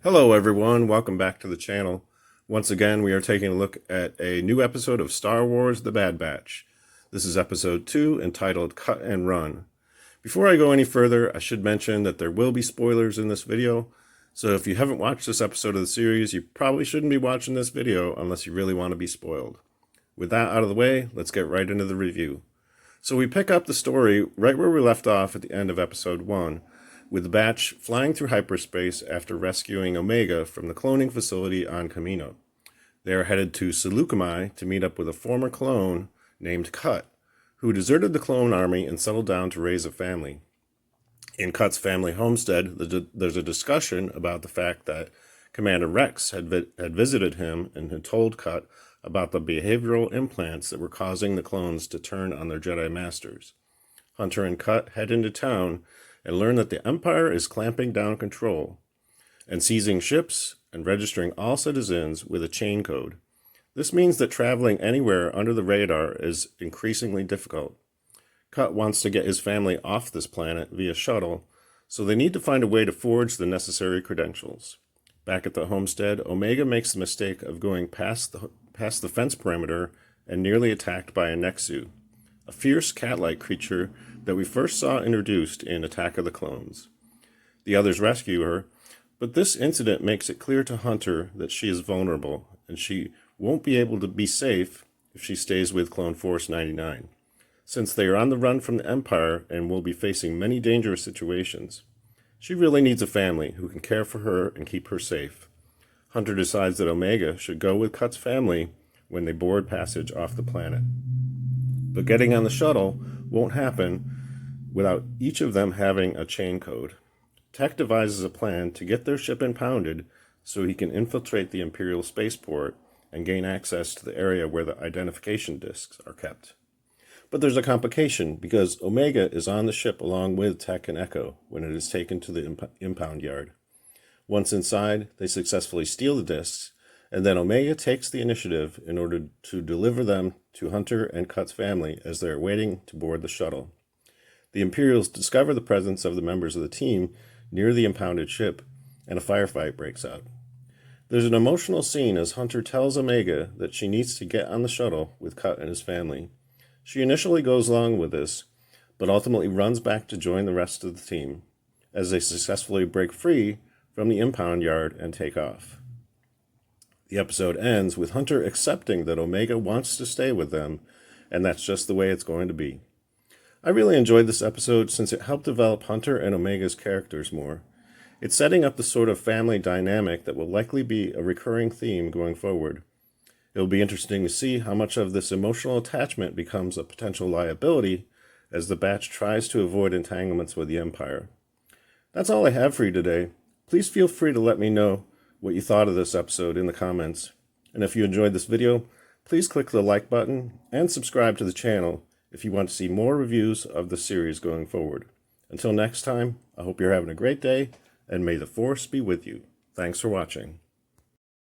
Hello everyone, welcome back to the channel. Once again, we are taking a look at a new episode of Star Wars: The Bad Batch. This is episode 2, entitled Cut and Run. Before I go any further, I should mention that there will be spoilers in this video, so if you haven't watched this episode of the series, you probably shouldn't be watching this video unless you really want to be spoiled. With that out of the way, let's get right into the review. So we pick up the story right where we left off at the end of episode 1, with the Batch flying through hyperspace after rescuing Omega from the cloning facility on Kamino. They are headed to Seleucami to meet up with a former clone named Cut, who deserted the clone army and settled down to raise a family. In Cut's family homestead, there's a discussion about the fact that Commander Rex had visited him and had told Cut about the behavioral implants that were causing the clones to turn on their Jedi Masters. Hunter and Cut head into town and learn that the Empire is clamping down control and seizing ships and registering all citizens with a chain code. This means that traveling anywhere under the radar is increasingly difficult. Cut wants to get his family off this planet via shuttle, so they need to find a way to forge the necessary credentials. Back at the homestead, Omega makes the mistake of going past the fence perimeter and nearly attacked by a Nexu, a fierce cat-like creature that we first saw introduced in Attack of the Clones. The others rescue her, but this incident makes it clear to Hunter that she is vulnerable, and she won't be able to be safe if she stays with Clone Force 99, since they are on the run from the Empire and will be facing many dangerous situations. She really needs a family who can care for her and keep her safe. Hunter decides that Omega should go with Cut's family when they board passage off the planet. But getting on the shuttle won't happen without each of them having a chain code. Tech devises a plan to get their ship impounded so he can infiltrate the Imperial spaceport and gain access to the area where the identification discs are kept. But there's a complication because Omega is on the ship along with Tech and Echo when it is taken to the impound yard. Once inside, they successfully steal the discs, and then Omega takes the initiative in order to deliver them to Hunter and Cut's family as they are waiting to board the shuttle. The Imperials discover the presence of the members of the team near the impounded ship, and a firefight breaks out. There's an emotional scene as Hunter tells Omega that she needs to get on the shuttle with Cut and his family. She initially goes along with this, but ultimately runs back to join the rest of the team, as they successfully break free from the impound yard and take off. The episode ends with Hunter accepting that Omega wants to stay with them, and that's just the way it's going to be. I really enjoyed this episode since it helped develop Hunter and Omega's characters more. It's setting up the sort of family dynamic that will likely be a recurring theme going forward. It will be interesting to see how much of this emotional attachment becomes a potential liability as the Batch tries to avoid entanglements with the Empire. That's all I have for you today. Please feel free to let me know what you thought of this episode in the comments. And if you enjoyed this video, please click the like button and subscribe to the channel if you want to see more reviews of the series going forward. Until next time, I hope you're having a great day, and may the Force be with you. Thanks for watching.